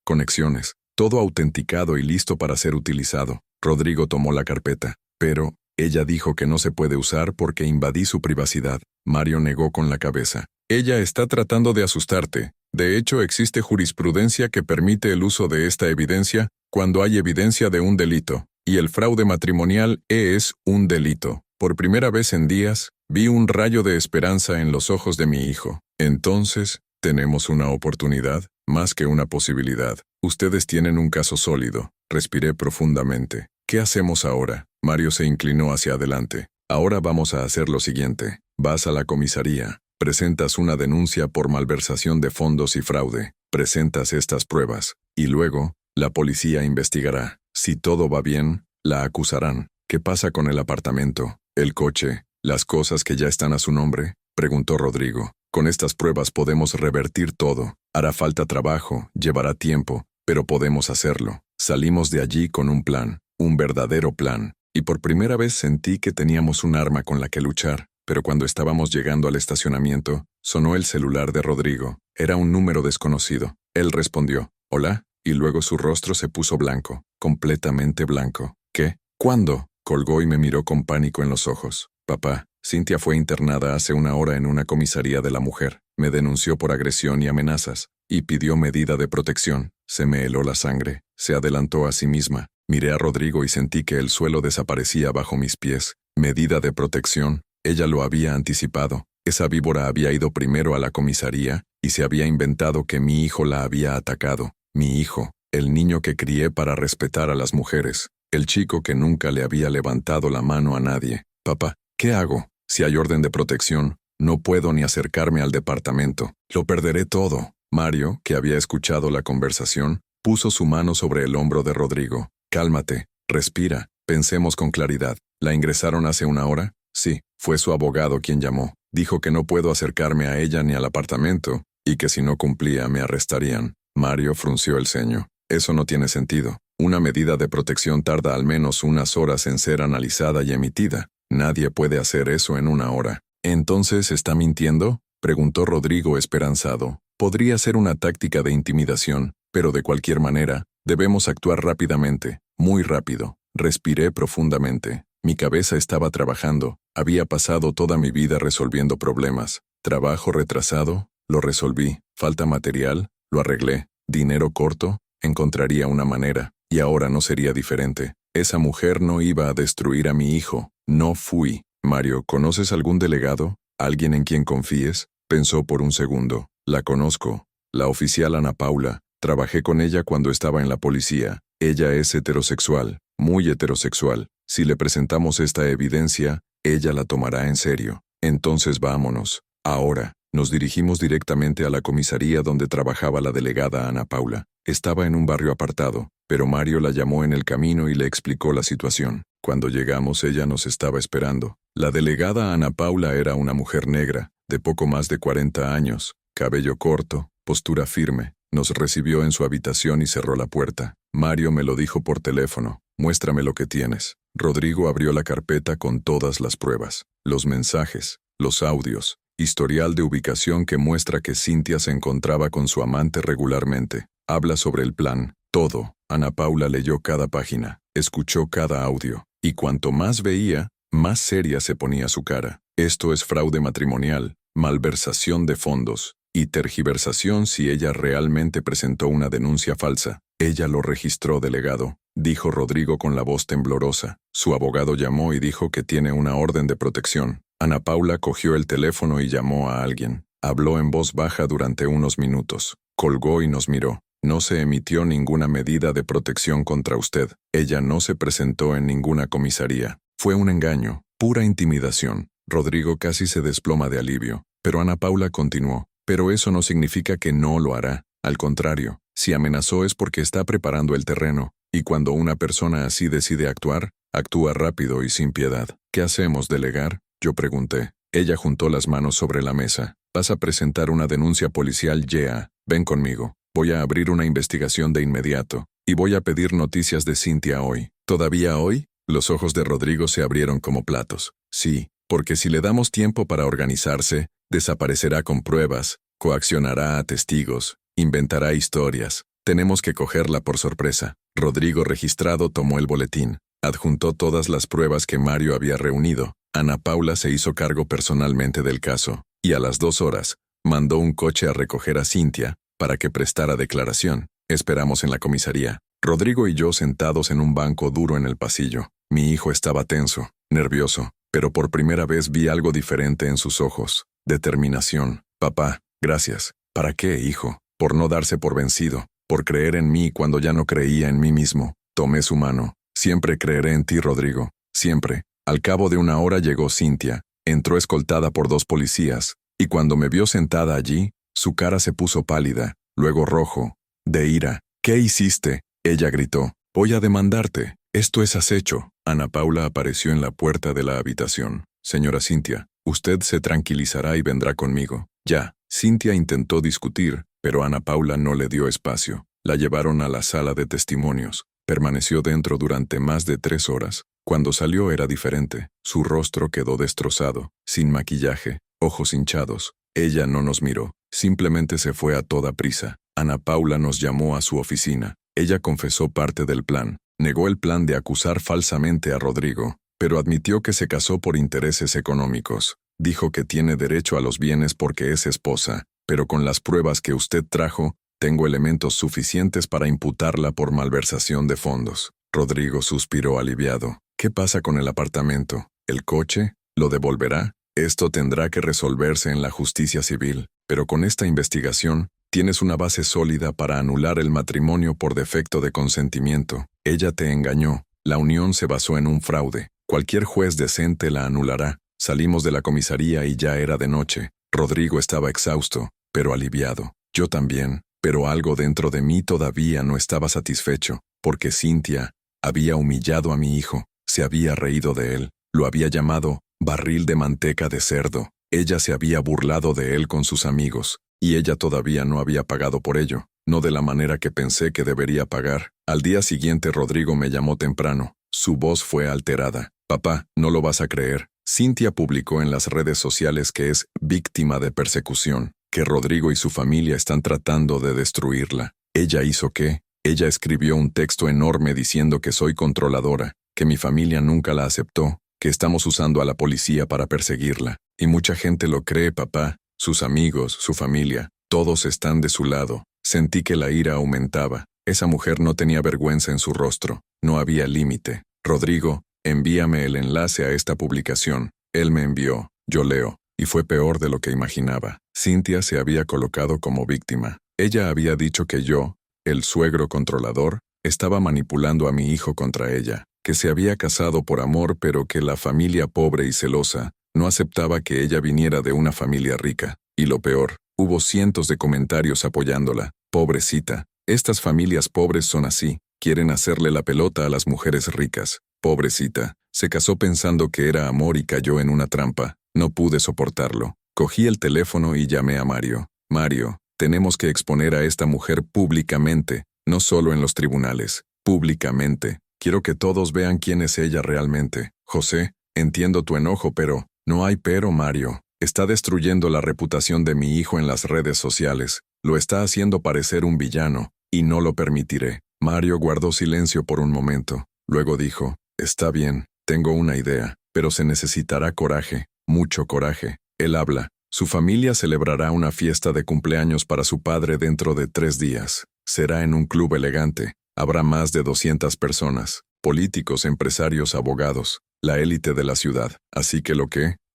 Conexiones. Todo autenticado y listo para ser utilizado. Rodrigo tomó la carpeta, pero ella dijo que no se puede usar porque invadí su privacidad. Mario negó con la cabeza. Ella está tratando de asustarte. De hecho, existe jurisprudencia que permite el uso de esta evidencia cuando hay evidencia de un delito. Y el fraude matrimonial es un delito. Por primera vez en días, vi un rayo de esperanza en los ojos de mi hijo. Entonces, tenemos una oportunidad, más que una posibilidad. Ustedes tienen un caso sólido. Respiré profundamente. ¿Qué hacemos ahora? Mario se inclinó hacia adelante. Ahora vamos a hacer lo siguiente. Vas a la comisaría. Presentas una denuncia por malversación de fondos y fraude. Presentas estas pruebas. Y luego, la policía investigará. Si todo va bien, la acusarán. ¿Qué pasa con el apartamento, el coche, las cosas que ya están a su nombre? Preguntó Rodrigo. Con estas pruebas podemos revertir todo. Hará falta trabajo, llevará tiempo, pero podemos hacerlo. Salimos de allí con un plan, un verdadero plan. Y por primera vez sentí que teníamos un arma con la que luchar. Pero cuando estábamos llegando al estacionamiento, sonó el celular de Rodrigo. Era un número desconocido. Él respondió, «Hola», y luego su rostro se puso blanco, completamente blanco. «¿Qué? ¿Cuándo?». Colgó y me miró con pánico en los ojos. «Papá, Cynthia fue internada hace una hora en una comisaría de la mujer. Me denunció por agresión y amenazas, y pidió medida de protección». Se me heló la sangre. Se adelantó a sí misma. Miré a Rodrigo y sentí que el suelo desaparecía bajo mis pies. Medida de protección. Ella lo había anticipado. Esa víbora había ido primero a la comisaría y se había inventado que mi hijo la había atacado. Mi hijo, el niño que crié para respetar a las mujeres, el chico que nunca le había levantado la mano a nadie. «Papá, ¿qué hago? Si hay orden de protección, no puedo ni acercarme al departamento. Lo perderé todo». Mario, que había escuchado la conversación, puso su mano sobre el hombro de Rodrigo. «Cálmate, respira, pensemos con claridad. ¿La ingresaron hace una hora?» «Sí, fue su abogado quien llamó. Dijo que no puedo acercarme a ella ni al apartamento, y que si no cumplía me arrestarían». Mario frunció el ceño. «Eso no tiene sentido. Una medida de protección tarda al menos unas horas en ser analizada y emitida. Nadie puede hacer eso en una hora». «¿Entonces está mintiendo?», preguntó Rodrigo esperanzado. «Podría ser una táctica de intimidación, pero de cualquier manera, debemos actuar rápidamente, muy rápido». Respiré profundamente. Mi cabeza estaba trabajando. Había pasado toda mi vida resolviendo problemas. Trabajo retrasado, lo resolví. Falta material, lo arreglé. Dinero corto, encontraría una manera. Y ahora no sería diferente. Esa mujer no iba a destruir a mi hijo. No fui. «Mario, ¿conoces algún delegado? ¿Alguien en quien confíes?». Pensó por un segundo. «La conozco. La oficial Ana Paula. Trabajé con ella cuando estaba en la policía. Ella es heterosexual, muy heterosexual. Si le presentamos esta evidencia, ella la tomará en serio. Entonces vámonos. Ahora». Nos dirigimos directamente a la comisaría donde trabajaba la delegada Ana Paula. Estaba en un barrio apartado, pero Mario la llamó en el camino y le explicó la situación. Cuando llegamos, ella nos estaba esperando. La delegada Ana Paula era una mujer negra, de poco más de 40 años, cabello corto, postura firme. Nos recibió en su habitación y cerró la puerta. Mario me lo dijo por teléfono. «Muéstrame lo que tienes». Rodrigo abrió la carpeta con todas las pruebas, los mensajes, los audios, historial de ubicación que muestra que Cynthia se encontraba con su amante regularmente. Habla sobre el plan, todo. Ana Paula leyó cada página, escuchó cada audio, y cuanto más veía, más seria se ponía su cara. Esto es fraude matrimonial, malversación de fondos, y tergiversación si ella realmente presentó una denuncia falsa. Ella lo registró, delegado, dijo Rodrigo con la voz temblorosa. Su abogado llamó y dijo que tiene una orden de protección. Ana Paula cogió el teléfono y llamó a alguien. Habló en voz baja durante unos minutos. Colgó y nos miró. «No se emitió ninguna medida de protección contra usted. Ella no se presentó en ninguna comisaría. Fue un engaño, pura intimidación. Rodrigo casi se desploma de alivio, pero Ana Paula continuó. Pero eso no significa que no lo hará. Al contrario, si amenazó es porque está preparando el terreno, y cuando una persona así decide actuar, actúa rápido y sin piedad. ¿Qué hacemos, delegar? Yo pregunté. Ella juntó las manos sobre la mesa. Vas a presentar una denuncia policial ya. Ven conmigo. Voy a abrir una investigación de inmediato, y voy a pedir noticias de Cintia hoy. ¿Todavía hoy? Los ojos de Rodrigo se abrieron como platos. Sí, porque si le damos tiempo para organizarse, desaparecerá con pruebas, coaccionará a testigos, inventará historias. Tenemos que cogerla por sorpresa. Rodrigo, registrado, tomó el boletín. Adjuntó todas las pruebas que Mario había reunido. Ana Paula se hizo cargo personalmente del caso, y a las 2 horas, mandó un coche a recoger a Cintia para que prestara declaración. Esperamos en la comisaría. Rodrigo y yo sentados en un banco duro en el pasillo. Mi hijo estaba tenso, nervioso, pero por primera vez vi algo diferente en sus ojos. Determinación. Papá, gracias. ¿Para qué, hijo? Por no darse por vencido, por creer en mí cuando ya no creía en mí mismo. Tomé su mano. Siempre creeré en ti, Rodrigo. Siempre. Al cabo de 1 hora llegó Cintia. Entró escoltada por 2 policías, y cuando me vio sentada allí, su cara se puso pálida, luego rojo, de ira. ¿Qué hiciste? Ella gritó. Voy a demandarte. Esto es acecho. Ana Paula apareció en la puerta de la habitación. Señora Cintia, usted se tranquilizará y vendrá conmigo. Ya. Cintia intentó discutir, pero Ana Paula no le dio espacio. La llevaron a la sala de testimonios. Permaneció dentro durante más de 3 horas. Cuando salió era diferente. Su rostro quedó destrozado, sin maquillaje, ojos hinchados. Ella no nos miró. Simplemente se fue a toda prisa. Ana Paula nos llamó a su oficina. Ella confesó parte del plan. Negó el plan de acusar falsamente a Rodrigo, pero admitió que se casó por intereses económicos. Dijo que tiene derecho a los bienes porque es esposa, pero con las pruebas que usted trajo, tengo elementos suficientes para imputarla por malversación de fondos. Rodrigo suspiró aliviado. ¿Qué pasa con el apartamento? ¿El coche? ¿Lo devolverá? Esto tendrá que resolverse en la justicia civil, pero con esta investigación, tienes una base sólida para anular el matrimonio por defecto de consentimiento. Ella te engañó. La unión se basó en un fraude. Cualquier juez decente la anulará. Salimos de la comisaría y ya era de noche. Rodrigo estaba exhausto, pero aliviado. Yo también, pero algo dentro de mí todavía no estaba satisfecho, porque Cintia había humillado a mi hijo, se había reído de él, lo había llamado barril de manteca de cerdo. Ella se había burlado de él con sus amigos, y ella todavía no había pagado por ello, no de la manera que pensé que debería pagar. Al día siguiente Rodrigo me llamó temprano. Su voz fue alterada. Papá, no lo vas a creer. Cintia publicó en las redes sociales que es víctima de persecución, que Rodrigo y su familia están tratando de destruirla. ¿Ella hizo qué? Ella escribió un texto enorme diciendo que soy controladora, que mi familia nunca la aceptó, que estamos usando a la policía para perseguirla. Y mucha gente lo cree, papá. Sus amigos, su familia, todos están de su lado. Sentí que la ira aumentaba. Esa mujer no tenía vergüenza en su rostro. No había límite. Rodrigo, envíame el enlace a esta publicación. Él me envió. Yo leo. Y fue peor de lo que imaginaba. Cintia se había colocado como víctima. Ella había dicho que yo, el suegro controlador, estaba manipulando a mi hijo contra ella, que se había casado por amor pero que la familia pobre y celosa no aceptaba que ella viniera de una familia rica. Y lo peor, hubo cientos de comentarios apoyándola. Pobrecita. Estas familias pobres son así. Quieren hacerle la pelota a las mujeres ricas. Pobrecita. Se casó pensando que era amor y cayó en una trampa. No pude soportarlo. Cogí el teléfono y llamé a Mario. Mario, tenemos que exponer a esta mujer públicamente, no solo en los tribunales. Públicamente. Quiero que todos vean quién es ella realmente. José, entiendo tu enojo, pero... No hay pero, Mario. Está destruyendo la reputación de mi hijo en las redes sociales. Lo está haciendo parecer un villano, y no lo permitiré. Mario guardó silencio por un momento. Luego dijo, está bien, tengo una idea, pero se necesitará coraje, mucho coraje. Él habla. Su familia celebrará una fiesta de cumpleaños para su padre dentro de 3 días. Será en un club elegante. Habrá más de 200 personas. Políticos, empresarios, abogados. La élite de la ciudad. Así que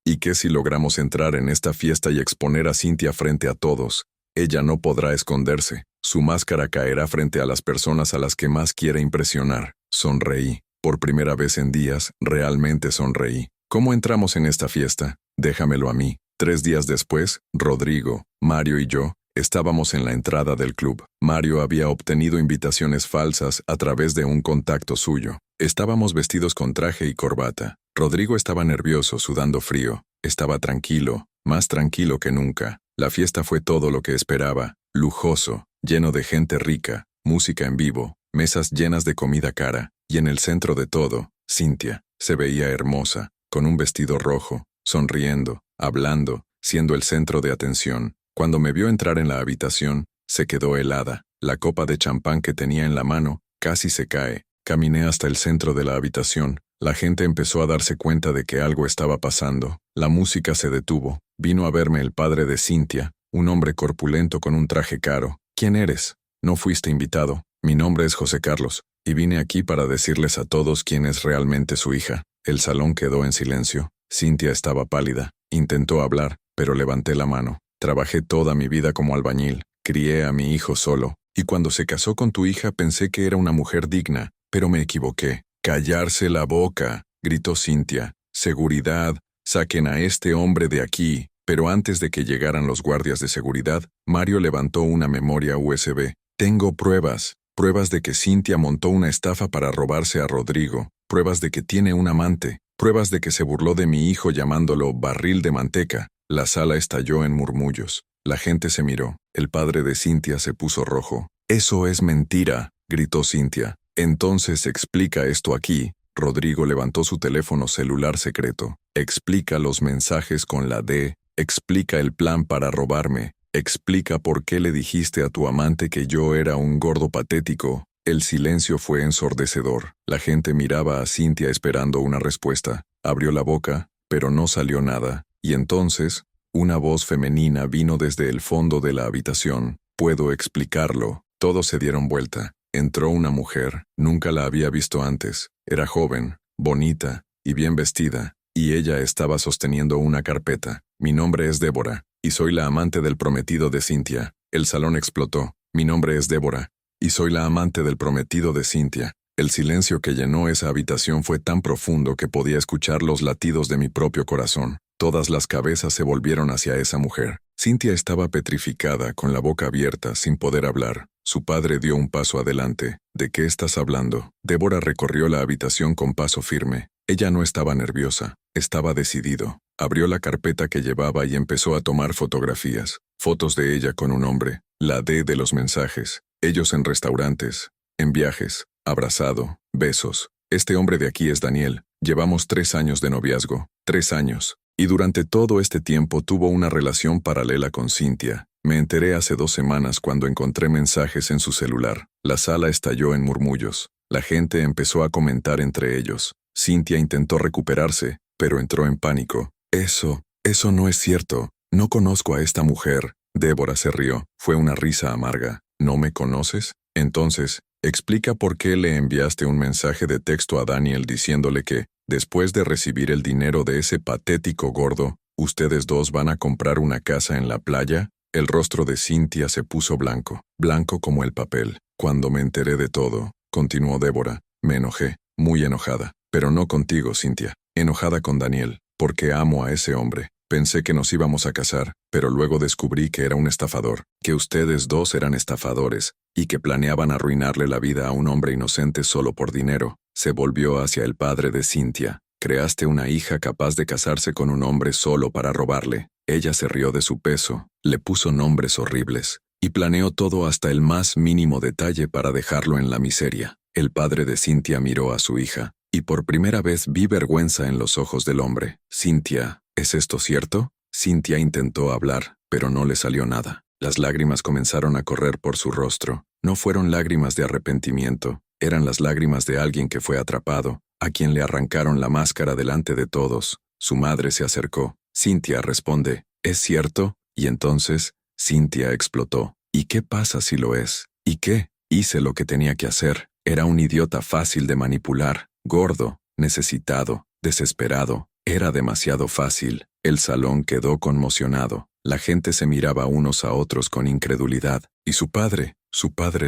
¿y qué si logramos entrar en esta fiesta y exponer a Cintia frente a todos? Ella no podrá esconderse. Su máscara caerá frente a las personas a las que más quiere impresionar. Sonreí. Por primera vez en días, realmente sonreí. ¿Cómo entramos en esta fiesta? Déjamelo a mí. 3 días después, Rodrigo, Mario y yo estábamos en la entrada del club. Mario había obtenido invitaciones falsas a través de un contacto suyo. Estábamos vestidos con traje y corbata. Rodrigo estaba nervioso, sudando frío. Estaba tranquilo, más tranquilo que nunca. La fiesta fue todo lo que esperaba, lujoso, lleno de gente rica, música en vivo, mesas llenas de comida cara, y en el centro de todo, Cynthia. Se veía hermosa, con un vestido rojo, sonriendo, hablando, siendo el centro de atención. Cuando me vio entrar en la habitación, se quedó helada. La copa de champán que tenía en la mano casi se cae. Caminé hasta el centro de la habitación. La gente empezó a darse cuenta de que algo estaba pasando. La música se detuvo. Vino a verme el padre de Cynthia, un hombre corpulento con un traje caro. ¿Quién eres? No fuiste invitado. Mi nombre es José Carlos, y vine aquí para decirles a todos quién es realmente su hija. El salón quedó en silencio. Cynthia estaba pálida. Intentó hablar, pero levanté la mano. Trabajé toda mi vida como albañil. Crié a mi hijo solo. Y cuando se casó con tu hija pensé que era una mujer digna, pero me equivoqué. «¡Callarse la boca!», gritó Cynthia. «Seguridad, saquen a este hombre de aquí». Pero antes de que llegaran los guardias de seguridad, Mario levantó una memoria USB. «Tengo pruebas. Pruebas de que Cynthia montó una estafa para robarse a Rodrigo. Pruebas de que tiene un amante. Pruebas de que se burló de mi hijo llamándolo barril de manteca». La sala estalló en murmullos. La gente se miró. El padre de Cynthia se puso rojo. «Eso es mentira», gritó Cynthia. «Entonces explica esto aquí». Rodrigo levantó su teléfono celular secreto. «Explica los mensajes con la D. Explica el plan para robarme. Explica por qué le dijiste a tu amante que yo era un gordo patético». El silencio fue ensordecedor. La gente miraba a Cynthia esperando una respuesta. Abrió la boca, pero no salió nada. Y entonces, una voz femenina vino desde el fondo de la habitación. «Puedo explicarlo». Todos se dieron vuelta. Entró una mujer. Nunca la había visto antes. Era joven, bonita y bien vestida, y ella estaba sosteniendo una carpeta. «Mi nombre es Débora, y soy la amante del prometido de Cynthia». El salón explotó. «Mi nombre es Débora, y soy la amante del prometido de Cynthia». El silencio que llenó esa habitación fue tan profundo que podía escuchar los latidos de mi propio corazón. Todas las cabezas se volvieron hacia esa mujer. Cynthia estaba petrificada, con la boca abierta, sin poder hablar. Su padre dio un paso adelante. «¿De qué estás hablando?». Débora recorrió la habitación con paso firme. Ella no estaba nerviosa, estaba decidido. Abrió la carpeta que llevaba y empezó a tomar fotografías. Fotos de ella con un hombre. La D de los mensajes. Ellos en restaurantes, en viajes, abrazado, besos. «Este hombre de aquí es Daniel. Llevamos 3 años de noviazgo. 3 años. Y durante todo este tiempo tuvo una relación paralela con Cynthia. Me enteré hace 2 semanas cuando encontré mensajes en su celular». La sala estalló en murmullos. La gente empezó a comentar entre ellos. Cynthia intentó recuperarse, pero entró en pánico. Eso no es cierto. No conozco a esta mujer». Débora se rió. Fue una risa amarga. «¿No me conoces? Entonces, explica por qué le enviaste un mensaje de texto a Daniel diciéndole que, después de recibir el dinero de ese patético gordo, ustedes dos van a comprar una casa en la playa». El rostro de Cynthia se puso blanco, blanco como el papel. «Cuando me enteré de todo», continuó Débora, «me enojé, muy enojada. Pero no contigo, Cynthia. Enojada con Daniel, porque amo a ese hombre. Pensé que nos íbamos a casar, pero luego descubrí que era un estafador, que ustedes dos eran estafadores, y que planeaban arruinarle la vida a un hombre inocente solo por dinero». Se volvió hacia el padre de Cynthia. «Creaste una hija capaz de casarse con un hombre solo para robarle». Ella se rió de su peso, le puso nombres horribles, y planeó todo hasta el más mínimo detalle para dejarlo en la miseria. El padre de Cynthia miró a su hija, y por primera vez vi vergüenza en los ojos del hombre. «Cynthia, ¿es esto cierto?». Cynthia intentó hablar, pero no le salió nada. Las lágrimas comenzaron a correr por su rostro. No fueron lágrimas de arrepentimiento, eran las lágrimas de alguien que fue atrapado, a quien le arrancaron la máscara delante de todos. Su madre se acercó. «Cynthia, responde, ¿es cierto?». Y entonces, Cynthia explotó. «¿Y qué pasa si lo es? ¿Y qué? Hice lo que tenía que hacer. Era un idiota fácil de manipular, gordo, necesitado, desesperado. Era demasiado fácil». El salón quedó conmocionado. La gente se miraba unos a otros con incredulidad. Y su padre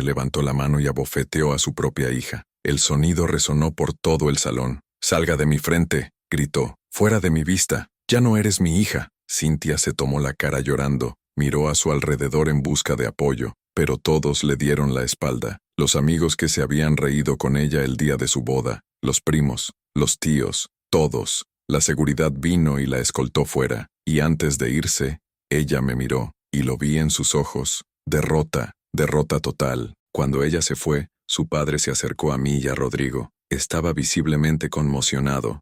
levantó la mano y abofeteó a su propia hija. El sonido resonó por todo el salón. «¡Salga de mi frente!», gritó. fuera de mi vista, ya no eres mi hija. Cintia se tomó la cara llorando, miró a su alrededor en busca de apoyo, pero todos le dieron la espalda. Los amigos que se habían reído con ella el día de su boda, los primos, los tíos, todos. La seguridad vino y la escoltó fuera, y antes de irse, ella me miró, y lo vi en sus ojos. Derrota, derrota total. Cuando ella se fue, su padre se acercó a mí y a Rodrigo. Estaba visiblemente conmocionado.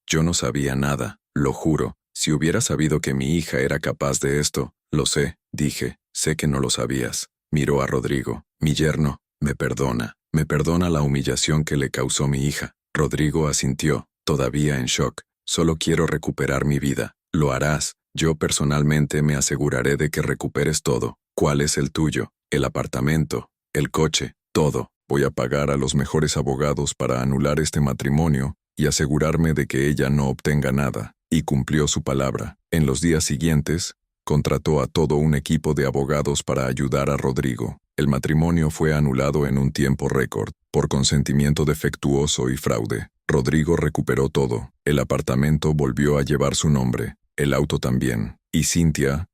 Yo no sabía nada, lo juro. Si hubiera sabido que mi hija era capaz de esto, lo sé, dije, sé que no lo sabías. Miró a Rodrigo. Mi yerno, me perdona la humillación que le causó mi hija. Rodrigo asintió, todavía en shock. Solo quiero recuperar mi vida. Lo harás. Yo personalmente me aseguraré de que recuperes todo. ¿Cuál es el tuyo? El apartamento, el coche, todo. Voy a pagar a los mejores abogados para anular este matrimonio y asegurarme de que ella no obtenga nada. Y cumplió su palabra. En los días siguientes, contrató a todo un equipo de abogados para ayudar a Rodrigo. El matrimonio fue anulado en un tiempo récord, por consentimiento defectuoso y fraude. Rodrigo recuperó todo. El apartamento volvió a llevar su nombre. El auto también. Y Cintia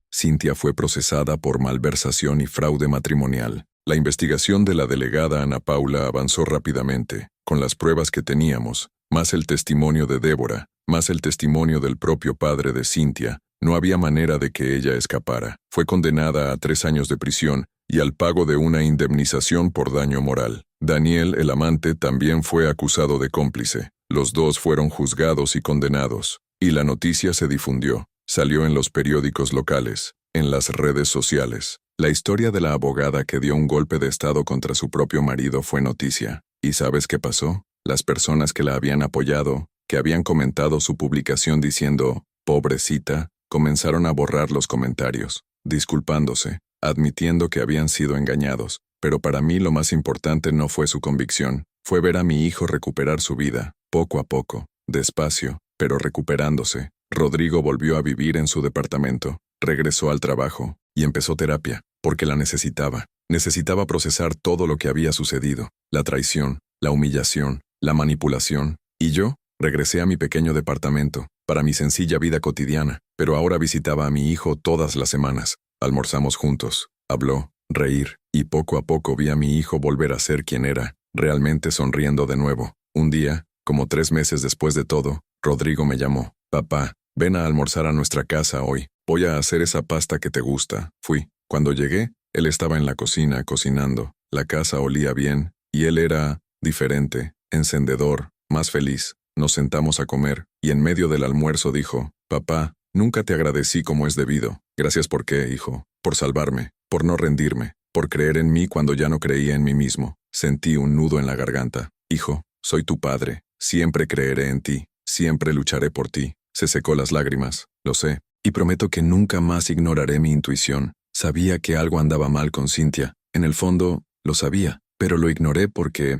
fue procesada por malversación y fraude matrimonial. La investigación de la delegada Ana Paula avanzó rápidamente. Con las pruebas que teníamos, más el testimonio de Débora, más el testimonio del propio padre de Cintia, no había manera de que ella escapara. Fue condenada a 3 años de prisión y al pago de una indemnización por daño moral. Daniel, el amante, también fue acusado de cómplice. Los dos fueron juzgados y condenados. Y la noticia se difundió. Salió en los periódicos locales, en las redes sociales. La historia de la abogada que dio un golpe de estado contra su propio marido fue noticia. ¿Y sabes qué pasó? Las personas que la habían apoyado, que habían comentado su publicación diciendo, pobrecita, comenzaron a borrar los comentarios, disculpándose, admitiendo que habían sido engañados. Pero para mí lo más importante no fue su convicción, fue ver a mi hijo recuperar su vida, poco a poco, despacio, pero recuperándose. Rodrigo volvió a vivir en su departamento, regresó al trabajo y empezó terapia, porque la necesitaba. Necesitaba procesar todo lo que había sucedido, la traición, la humillación, la manipulación. Y yo regresé a mi pequeño departamento, para mi sencilla vida cotidiana, pero ahora visitaba a mi hijo todas las semanas. Almorzamos juntos, habló, reír, y poco a poco vi a mi hijo volver a ser quien era, realmente sonriendo de nuevo. Un día, como 3 meses después de todo, Rodrigo me llamó. Papá, ven a almorzar a nuestra casa hoy. Voy a hacer esa pasta que te gusta. Fui. Cuando llegué, él estaba en la cocina cocinando. La casa olía bien, y él era diferente, encendedor, más feliz. Nos sentamos a comer, y en medio del almuerzo dijo, papá, nunca te agradecí como es debido. Gracias por qué, hijo, por salvarme, por no rendirme, por creer en mí cuando ya no creía en mí mismo. Sentí un nudo en la garganta. Hijo, soy tu padre, siempre creeré en ti, siempre lucharé por ti. Se secó las lágrimas, lo sé, y prometo que nunca más ignoraré mi intuición. Sabía que algo andaba mal con Cintia, en el fondo, lo sabía, pero lo ignoré porque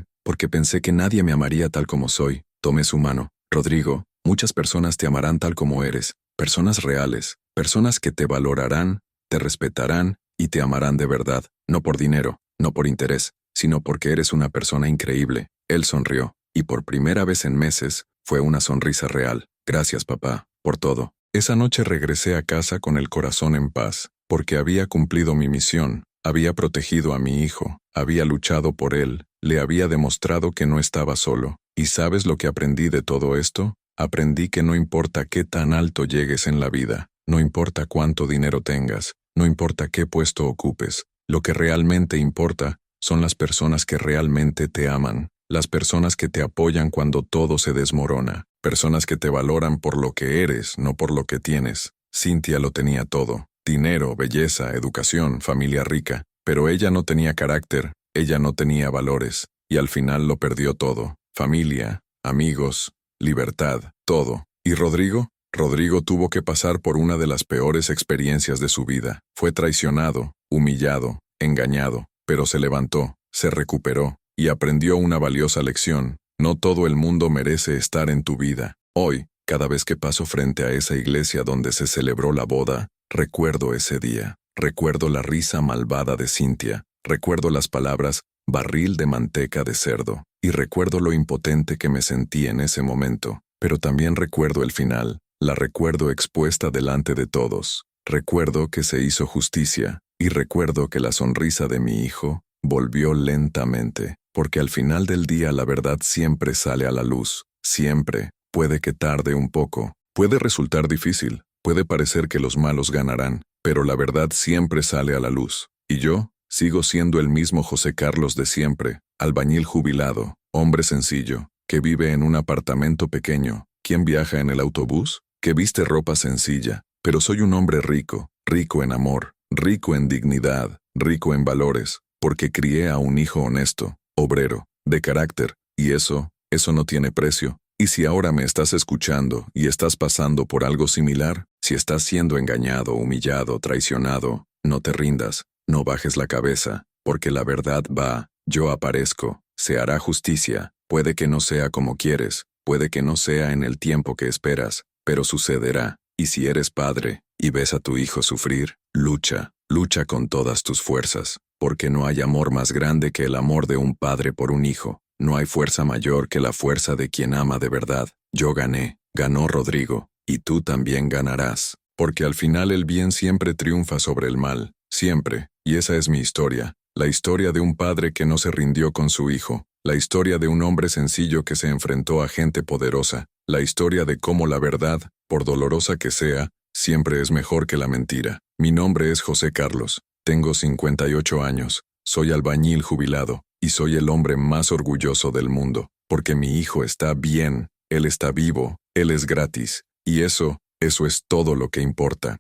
pensé que nadie me amaría tal como soy. Tomé su mano. Rodrigo, muchas personas te amarán tal como eres, personas reales, personas que te valorarán, te respetarán y te amarán de verdad, no por dinero, no por interés, sino porque eres una persona increíble. Él sonrió, y por primera vez en meses, fue una sonrisa real. Gracias, papá, por todo. Esa noche regresé a casa con el corazón en paz, porque había cumplido mi misión, había protegido a mi hijo, había luchado por él, le había demostrado que no estaba solo. ¿Y sabes lo que aprendí de todo esto? Aprendí que no importa qué tan alto llegues en la vida, no importa cuánto dinero tengas, no importa qué puesto ocupes, lo que realmente importa son las personas que realmente te aman, las personas que te apoyan cuando todo se desmorona, personas que te valoran por lo que eres, no por lo que tienes. Cintia lo tenía todo, dinero, belleza, educación, familia rica, pero ella no tenía carácter, ella no tenía valores, y al final lo perdió todo. Familia, amigos, libertad, todo. ¿Y Rodrigo? Rodrigo tuvo que pasar por una de las peores experiencias de su vida. Fue traicionado, humillado, engañado, pero se levantó, se recuperó, y aprendió una valiosa lección. No todo el mundo merece estar en tu vida. Hoy, cada vez que paso frente a esa iglesia donde se celebró la boda, recuerdo ese día. Recuerdo la risa malvada de Cintia. Recuerdo las palabras, barril de manteca de cerdo. Y recuerdo lo impotente que me sentí en ese momento. pero también recuerdo el final, la recuerdo expuesta delante de todos. Recuerdo que se hizo justicia, y recuerdo que la sonrisa de mi hijo volvió lentamente, porque al final del día la verdad siempre sale a la luz, siempre, puede que tarde un poco, puede resultar difícil, puede parecer que los malos ganarán, pero la verdad siempre sale a la luz. Y yo sigo siendo el mismo José Carlos de siempre, albañil jubilado, hombre sencillo, que vive en un apartamento pequeño, quien viaja en el autobús, que viste ropa sencilla, pero soy un hombre rico, rico en amor, rico en dignidad, rico en valores, porque crié a un hijo honesto, obrero, de carácter, y eso no tiene precio. Y si ahora me estás escuchando y estás pasando por algo similar, si estás siendo engañado, humillado, traicionado, no te rindas, no bajes la cabeza, porque la verdad va, yo aparezco, se hará justicia, puede que no sea como quieres, puede que no sea en el tiempo que esperas, pero sucederá. Y si eres padre y ves a tu hijo sufrir, lucha, lucha con todas tus fuerzas, porque no hay amor más grande que el amor de un padre por un hijo. No hay fuerza mayor que la fuerza de quien ama de verdad. Yo gané, ganó Rodrigo, y tú también ganarás, porque al final el bien siempre triunfa sobre el mal, siempre, y esa es mi historia, la historia de un padre que no se rindió con su hijo, la historia de un hombre sencillo que se enfrentó a gente poderosa, la historia de cómo la verdad, por dolorosa que sea, siempre es mejor que la mentira. Mi nombre es José Carlos, tengo 58 años, soy albañil jubilado, y soy el hombre más orgulloso del mundo, porque mi hijo está bien, él está vivo, él es gratis, y eso es todo lo que importa.